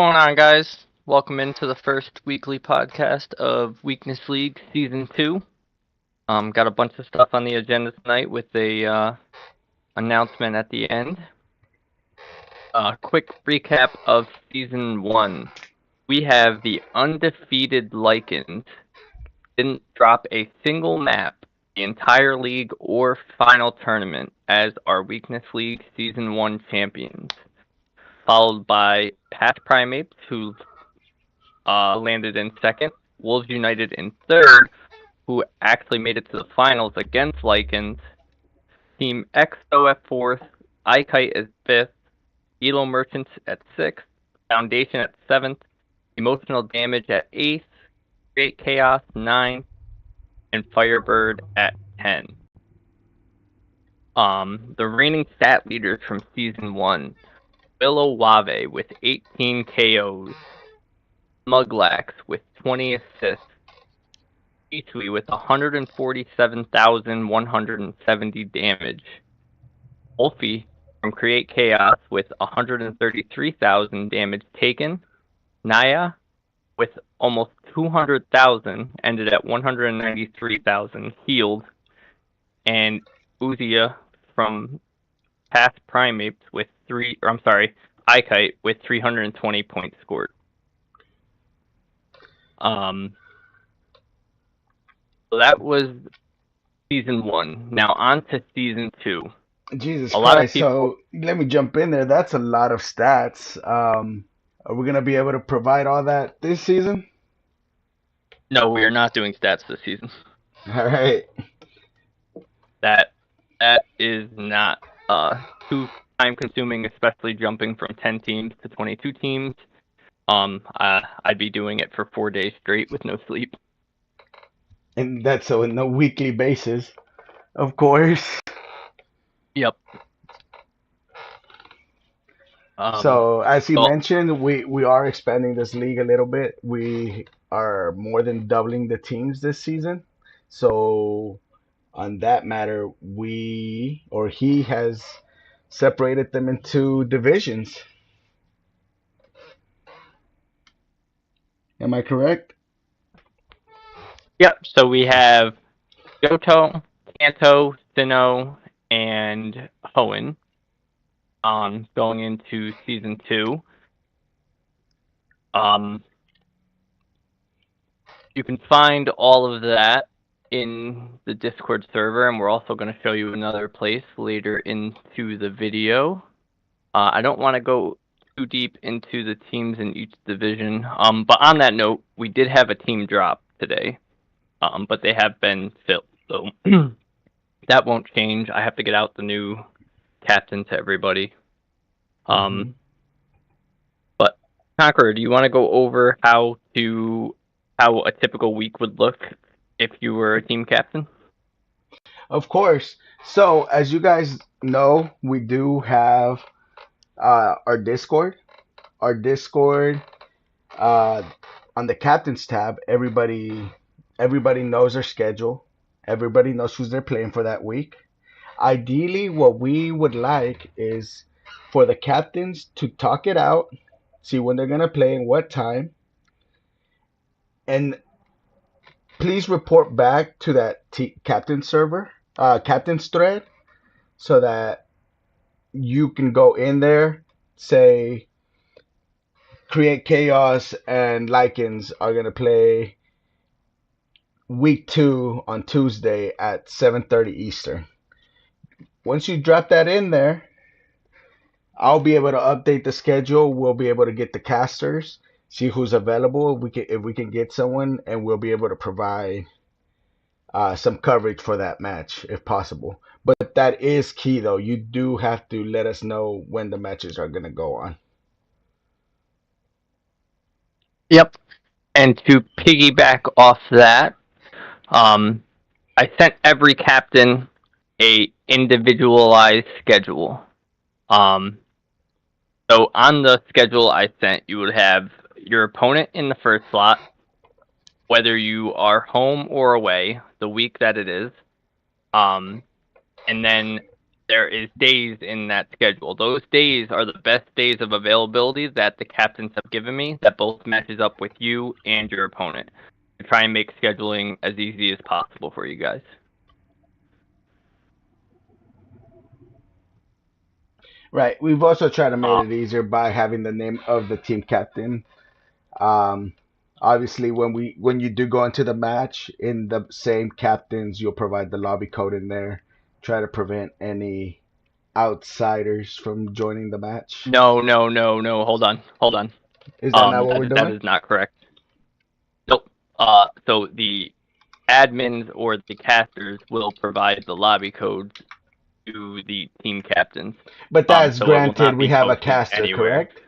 What's going on, guys? Welcome into the first weekly podcast of Weakness League Season 2. Got a bunch of stuff on the agenda tonight with a announcement at the end. Quick recap of Season 1. We have the undefeated Lycans. Didn't drop a single map the entire league or final tournament as our Weakness League Season 1 champions. Followed by Patch Primates, who landed in second. Wolves United in third, who actually made it to the finals against Lycans. Team XO at fourth, iKite at fifth, Elo Merchants at sixth, Foundation at seventh, Emotional Damage at eighth, Great Chaos ninth, and Firebird at 10. The reigning stat leaders from Season 1, Willow Wave with 18 KOs, Muglax with 20 assists, Isui with 147,170 damage, Wolfie from Create Chaos with 133,000 damage taken, Naya with almost 200,000, ended at 193,000 healed, and Uzia from Past Primates with iKite with 320 points scored. So that was Season 1. Now on to Season 2. Jesus A lot of Christ. people... So let me jump in there. That's a lot of stats. Are we going to be able to provide all that this season? No, we are not doing stats this season. All right. That is not too time consuming, especially jumping from 10 teams to 22 teams. I'd be doing it for 4 days straight with no sleep. And that's so on a weekly basis, of course. Yep. So as you Well, mentioned, we are expanding this league a little bit. We are more than doubling the teams this season. So on that matter, we or he has separated them into divisions. Am I correct? yep. So we have Yoto, Kanto, Sinnoh, and Hoenn going into Season 2. You can find all of that in the Discord server, and we're also going to show you another place later into the video. I don't want to go too deep into the teams in each division, but on that note, we did have a team drop today, but they have been filled, so that won't change. I have to get out the new captain to everybody. Hmm. But Conqueror, do you want to go over how a typical week would look if you were a team captain? Of course. So, as you guys know, we do have our Discord. Our Discord uh, on the captains tab. Everybody knows their schedule. Everybody knows who's they're playing for that week. Ideally, what we would like is for the captains to talk it out, see when they're gonna play and what time, and please report back to that captain server, captain's thread, so that you can go in there, say Create Chaos and Lycans are gonna play week 2 on Tuesday at 7:30 Eastern. Once you drop that in there, I'll be able to update the schedule. We'll be able to get the casters, see who's available. If we can get someone, and we'll be able to provide some coverage for that match if possible. But that is key, though. You do have to let us know when the matches are gonna go on. Yep. And to piggyback off that, um, I sent every captain a individualized schedule. Um, so on the schedule I sent, you would have your opponent in the first slot, whether you are home or away, the week that it is, and then there is days in that schedule. Those days are the best days of availability that the captains have given me that both matches up with you and your opponent. To try and make scheduling as easy as possible for you guys. Right. We've also tried to make Uh, it easier by having the name of the team captain. Um, Obviously, when you do go into the match in the same captains, you'll provide the lobby code in there. Try to prevent any outsiders from joining the match. no, no, no, no. Hold on, hold on. Is that not what we're That doing? is not correct. Nope. So the admins or the casters will provide the lobby codes to the team captains. But that's So it will granted not we be have a posted caster, anywhere. correct?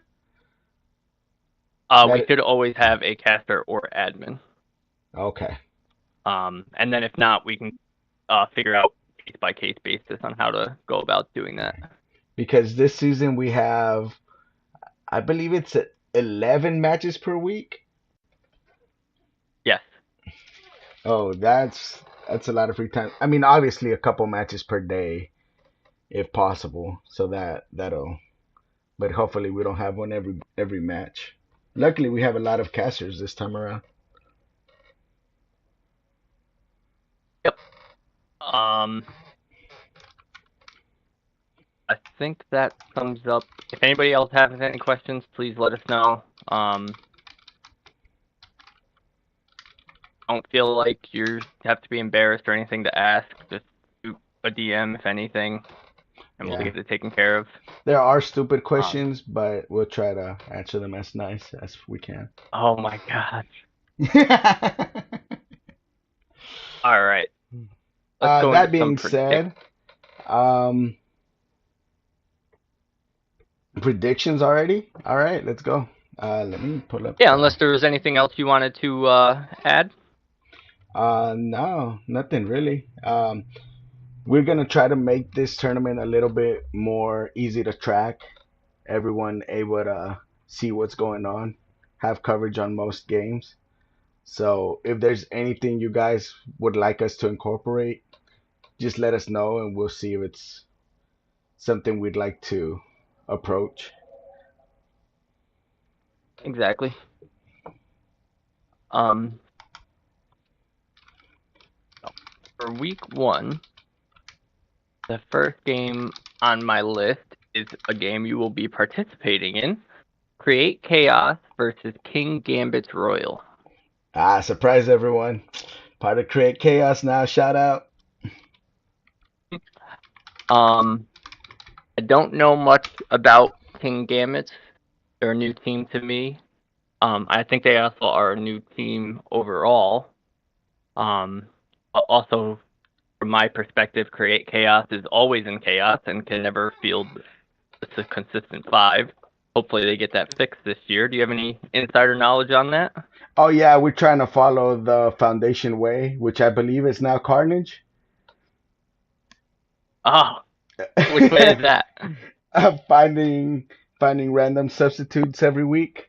We That should always have a caster or admin. okay. And then if not, we can figure out case by case basis on how to go about doing that. Because this season we have, I believe it's 11 matches per week. Yes, Oh, that's a lot of free time. I mean, obviously a couple matches per day if possible. So that'll but hopefully we don't have one every match. Luckily we have a lot of casters this time around. yep. Um, I think that sums up. If anybody else has any questions, please let us know. Don't feel like you have to be embarrassed or anything to ask. Just shoot a DM if anything, and we'll Yeah. get it taken care of. There are stupid Um, questions, but we'll try to answer them as nice as we can. oh my god. All right, let's go into That some being predict. said, um, predictions already? All right, let's go. Let me pull up Yeah, the. unless there was anything else you wanted to add. No, nothing really. We're gonna try to make this tournament a little bit more easy to track. Everyone able to see what's going on, have coverage on most games. So if there's anything you guys would like us to incorporate, just let us know and we'll see if it's something we'd like to approach. Exactly. Um, for week one, the first game on my list is a game you will be participating in. Create Chaos versus King Gambit's Royal. Surprise everyone. Part of Create Chaos now, shout out. Um, I don't know much about King Gambit. They're a new team to me. I think they also are a new team overall. Um, Also, from my perspective, Create Chaos is always in chaos and can never field a consistent five. Hopefully, they get that fixed this year. Do you have any insider knowledge on that? Oh yeah, we're trying to follow the Foundation way, which I believe is now Carnage. Oh, which way is that? finding finding random substitutes every week.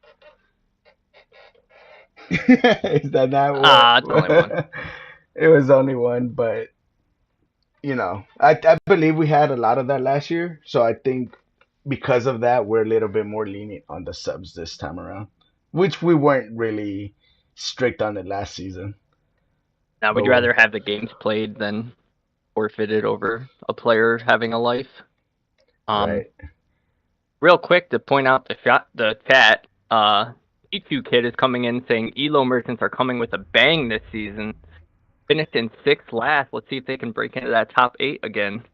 Is that not It's only one. what? It was only one, but I believe we had a lot of that last year, so I think because of that, we're a little bit more lenient on the subs this time around, which we weren't really strict on it last season. Now, would But you rather have the games played than forfeited over a player having a life? Um, right, Real quick to point out the chat, E2 Kid is coming in saying Elo merchants are coming with a bang this season. Finished in sixth last. Let's see if they can break into that top eight again.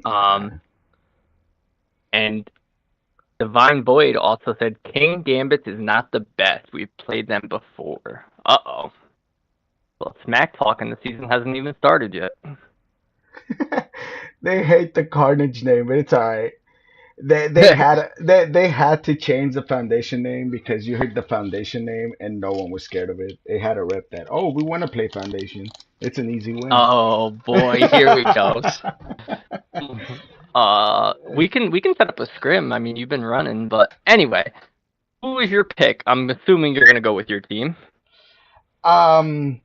uh, Um, and Divine Void also said King Gambit is not the best. We've played them before. Uh-oh. Well, smack talking. The season hasn't even started yet. they hate the Carnage name, but it's all right. They had to change the foundation name because you heard the foundation name and no one was scared of it. They had to rep that. Oh, we want to play foundation. It's an easy win. Oh boy, here we go. We can set up a scrim. I mean, you've been running, but anyway, who is your pick? I'm assuming you're gonna go with your team. um,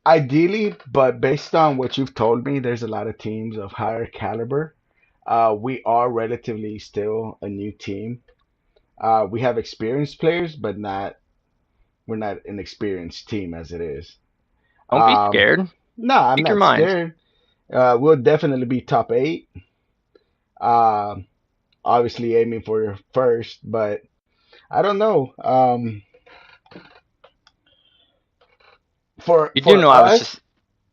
Ideally, but based on what you've told me, there's a lot of teams of higher caliber. We are relatively still a new team. We have experienced players, but not we're not an experienced team as it is. Don't be Um, scared. no, I'm Speak your not mind. scared. We'll definitely be top eight. Um, Obviously aiming for first, but I don't know. You do For know I was us, just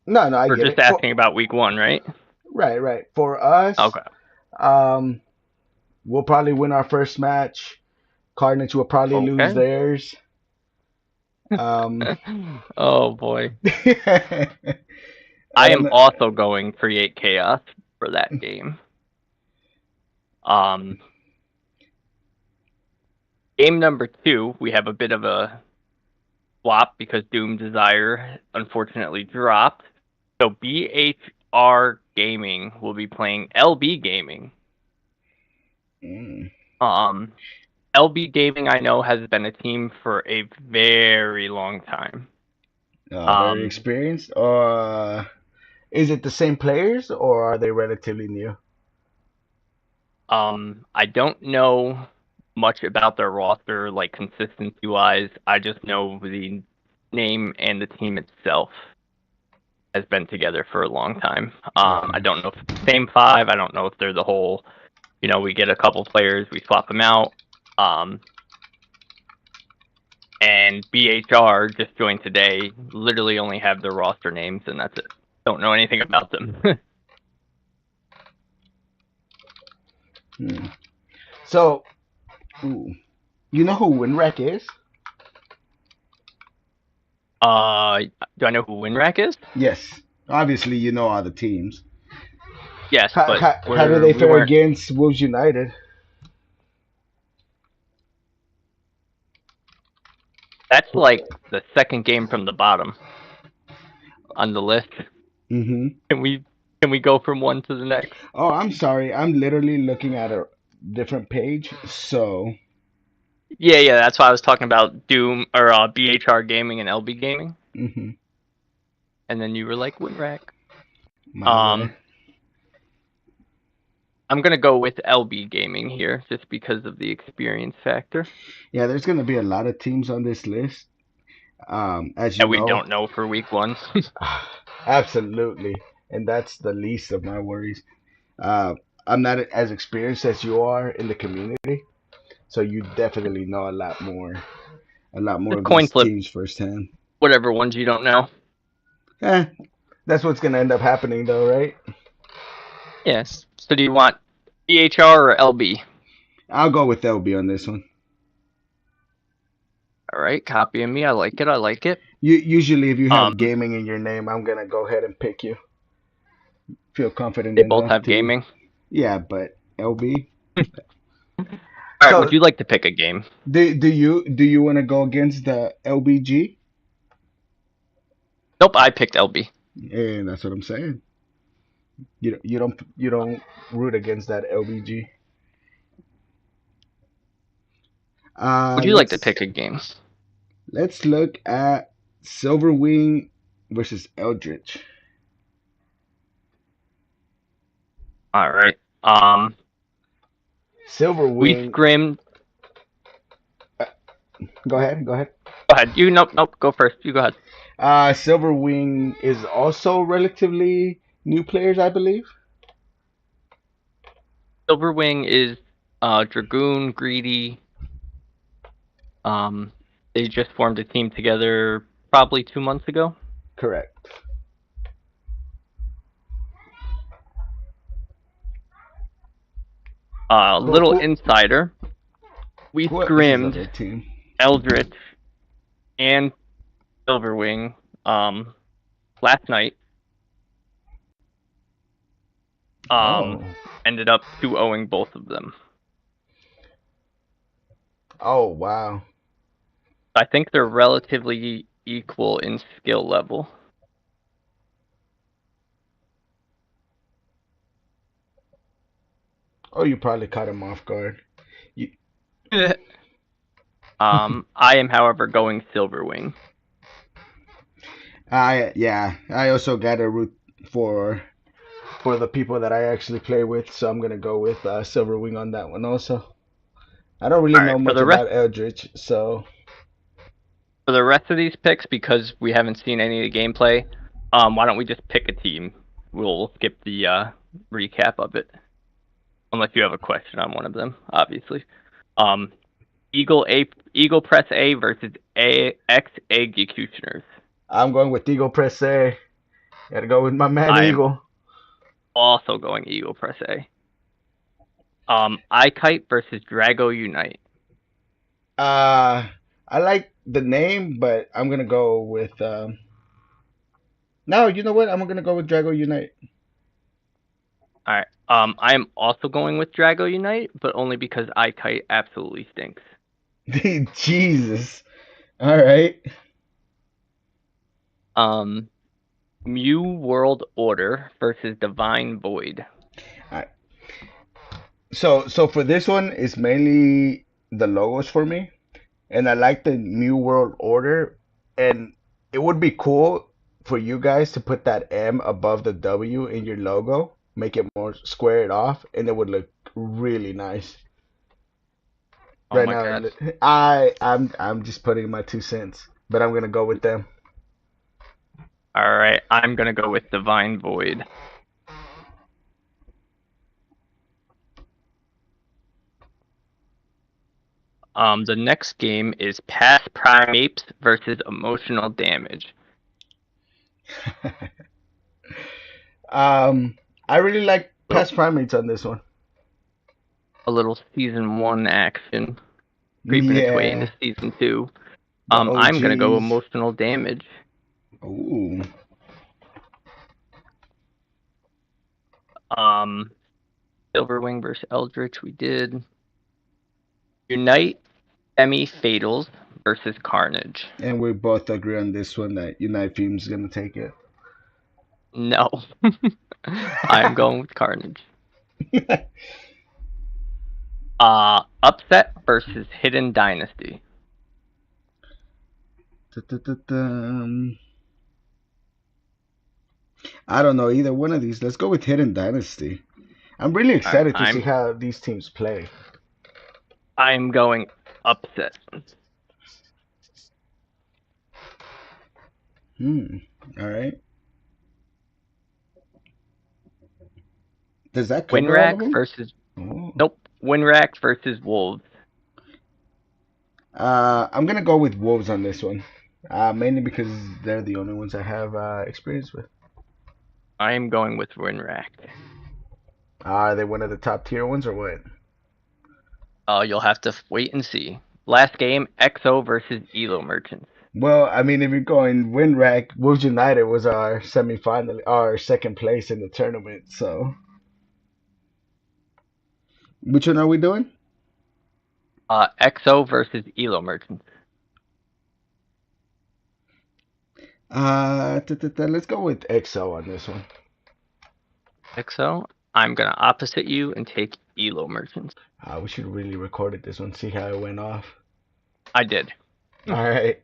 no, no, I we're get just it. For asking about week one, right? right, right. For us, Okay. um, we'll probably win our first match. Cardinals will probably lose Okay. theirs. Um, Oh boy. I am and also going create chaos for that game. Um, Game number two, we have a bit of a swap because Doom Desire unfortunately dropped. So BHR Gaming will be playing LB Gaming. mm, Um, LB Gaming I know has been a team for a very long time. very Um, experienced. Or is it the same players, or are they relatively new? I don't know much about their roster, like consistency wise. I just know the name and the team itself has been together for a long time. I Um, don't know if it's the same five. I don't know if they're the whole. We get a couple players, we swap them out. Um, and BHR just joined today. Literally only have their roster names, and that's it. Don't know anything about them. hmm. So, ooh, you know who Winrack is? uh, do I know who Winrack is? Yes. Obviously, you know all the teams. Yes, but How do they we fare weren't. against Wolves United? That's like the second game from the bottom on the list. Mm-hmm. Can we go from one to the next? Oh, I'm sorry. I'm literally looking at a different page. So, Yeah, yeah, that's why I was talking about Doom or BHR Gaming and LB Gaming, mm-hmm. and then you were like Winrack. My bad. Um, I'm gonna go with LB Gaming here just because of the experience factor. Yeah, there's gonna be a lot of teams on this list. As you And we know, don't know for week one. absolutely, and that's the least of my worries. Uh, I'm not as experienced as you are in the community, so you definitely know a lot more Just of coin these flip teams firsthand. whatever ones you don't know. Eh, that's what's gonna end up happening, though, right? Yes. So do you want BHR or LB? I'll go with LB on this one. All right, copying me. I like it. I like it. Usually, if you have Um, gaming in your name, I'm gonna go ahead and pick you. Feel confident they both enough have to, gaming. yeah, but LB. All right, would So, you like to pick a game? do you want to go against the LBG? Nope, I picked LB. And that's what I'm saying. You don't root against that LBG. Would you like to Let's pick a game? look at Silverwing versus Eldritch. All right. We Silverwing, scrimmed. uh, go ahead, go ahead. Go ahead. You nope nope. Go first. You go ahead. Silverwing is also relatively new players, I believe. Silverwing is Dragoon, Greedy. Um, they just formed a team together probably 2 months ago. Correct. Little Who insider. We who is his scrimmed other team? Eldritch and Silverwing last night. Um, Oh, Ended up 2-0ing both of them. oh wow. I think they're relatively equal in skill level. Oh, you probably caught him off guard. You, I am, however, going Silverwing. yeah, I also got a root for for the people that I actually play with. So I'm gonna go with Silver Wing on that one also. I don't really All know right, much about Eldritch, so for the rest of these picks, because we haven't seen any of the gameplay, why don't we just pick a team? We'll skip the recap of it, unless you have a question on one of them, obviously. Um, Eagle Press A versus X Executioners. I'm going with Eagle Press A. Gotta go with my man I'm Eagle. also going Eagle Press A. Kite versus Drago Unite. Uh, I like the name, but I'm gonna go with no. You know what? I'm gonna go with Drago Unite. All right. I'm also going with Drago Unite, but only because Kite absolutely stinks. Jesus. All right. Um, Mu World Order versus Divine Void. All right. So for this one, it's mainly the logos for me, and I like the New World Order, and it would be cool for you guys to put that M above the W in your logo, make it more square it off, and it would look really nice. Oh Right my now, god. I'm just putting my 2 cents, but I'm gonna go with them. All right, I'm gonna go with Divine Void. The next game is Past Primates versus Emotional Damage. um, I really like Little, past primates on this one. a little season one action creeping its way into Yeah, season two. the I'm gonna go OGs. Emotional Damage. Ooh. Um, Silverwing versus Eldritch. We did Unite Semi-Fatals versus Carnage. And we both agree on this one that Unite Film's gonna take it. No, I'm going with Carnage. Upset versus Hidden Dynasty. I don't know either one of these. Let's go with Hidden Dynasty. I'm really All right, excited to see I'm how these teams play. I'm going Upset. Hmm. All right. Does that cover all of Winrack them? versus Oh. Nope. Winrack versus Wolves. I'm gonna go with Wolves on this one. Mainly because they're the only ones I have experience with. I am going with Winrack. Are they one of the top tier ones or what? You'll have to wait and see. Last game, EXO versus Elo Merchants. Well, I mean, if you're going win rack, Wolves United was our semifinal, our second place in the tournament. So, which one are we doing? EXO versus Elo Merchants. Let's go with EXO on this one. EXO, I'm gonna opposite you and take Elo Merchants. We should really record it this one, see how it went off. I did. All right.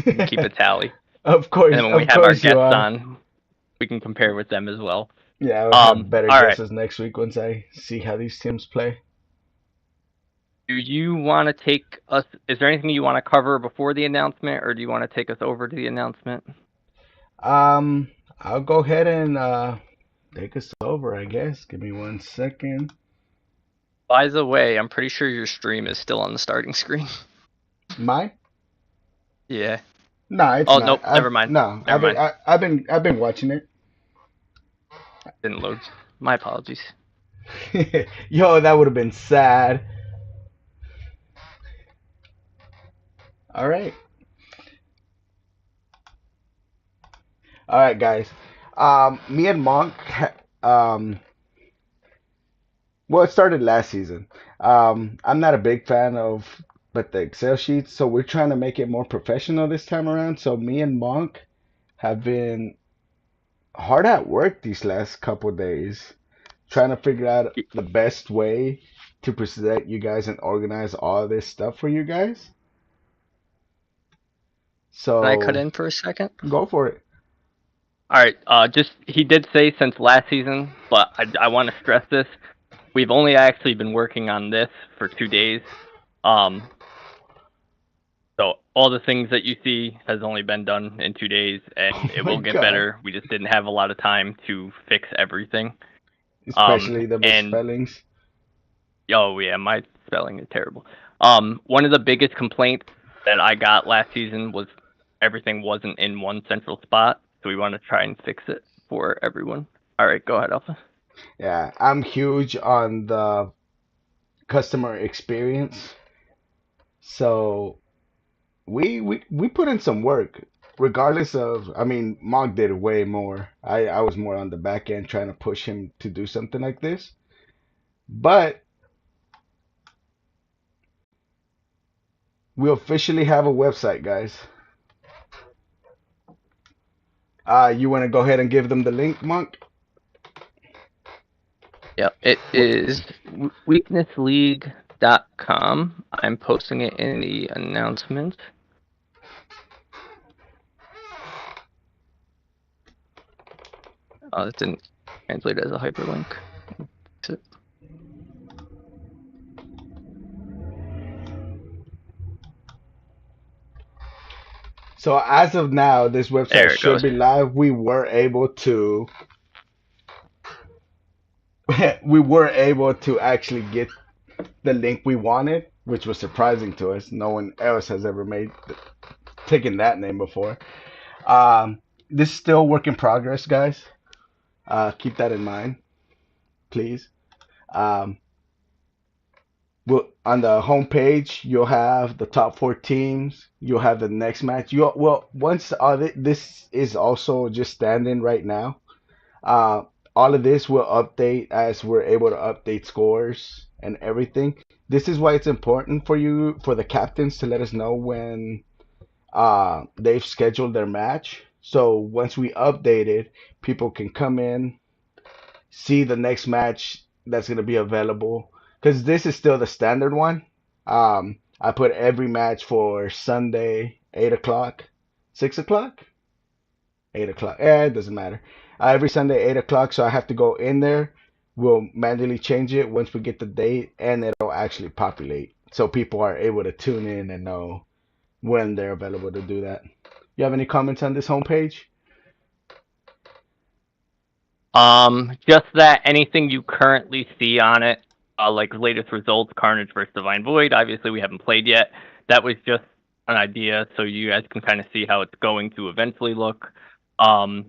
We can keep a tally, and then when we Of have our course you guests are. on, we can compare with them as well. Yeah, I'll have better All right. guesses next week once I see how these teams play. Do you want to take us? Is there anything you want to cover before the announcement, or do you want to take us over to the announcement? Um, I'll go ahead and take us over, I guess. Give me 1 second. By the way, I'm pretty sure your stream is still on the starting screen. Mine? Yeah. No, it's Oh not. nope. Never mind. Never mind. I've been watching it. Didn't load. My apologies. Yo, that would have been sad. All right. All right, guys. Me and Monk, well, it started last season. I'm not a big fan of but the Excel sheets, so we're trying to make it more professional this time around. So me and Monk have been hard at work these last couple days, trying to figure out Can the best way to present you guys and organize all this stuff for you guys. I cut So in for a second? go for it. All right. Just he did say since last season, but I want to stress this. We've only actually been working on this for 2 days. Um, so all the things that you see has only been done in 2 days, Oh and it my will get God. better. We just didn't have a lot of time to fix everything. Especially the And misspellings. oh yeah, my spelling is terrible. One of the biggest complaints that I got last season was everything wasn't in one central spot, so we want to try and fix it for everyone. All right, go ahead, Alpha. Yeah, I'm huge on the customer experience. So we put in some work, regardless of. I mean, Monk did way more. I was more on the back end trying to push him to do something like this. But we officially have a website, guys. You want to go ahead and give them the link, Monk? Yep, it What? is weaknessleague.com. I'm posting it in the announcement. It didn't translate as a hyperlink. So as of now, this website There it should goes. be live. We were able to we were able to actually get the link we wanted, which was surprising to us. No one else has ever made taken that name before. This is still work in progress, guys. Keep that in mind, please. Um, on the homepage, you'll have the top four teams. You'll have the next match. Once this is also just standing right now. Uh, all of this will update as we're able to update scores and everything. This is why it's important for you, for the captains, to let us know when they've scheduled their match. So once we update it, people can come in, see the next match that's going to be available. Because this is still the standard one. I put every match for Sunday, 8 o'clock, 6 o'clock, 8 o'clock. It doesn't matter. Every Sunday, 8 o'clock. So I have to go in there. We'll manually change it once we get the date, and it'll actually populate. So people are able to tune in and know when they're available to do that. You have any comments on this homepage? Just that anything you currently see on it, like latest results, Carnage versus Divine Void. Obviously, we haven't played yet. That was just an idea, so you guys can kind of see how it's going to eventually look.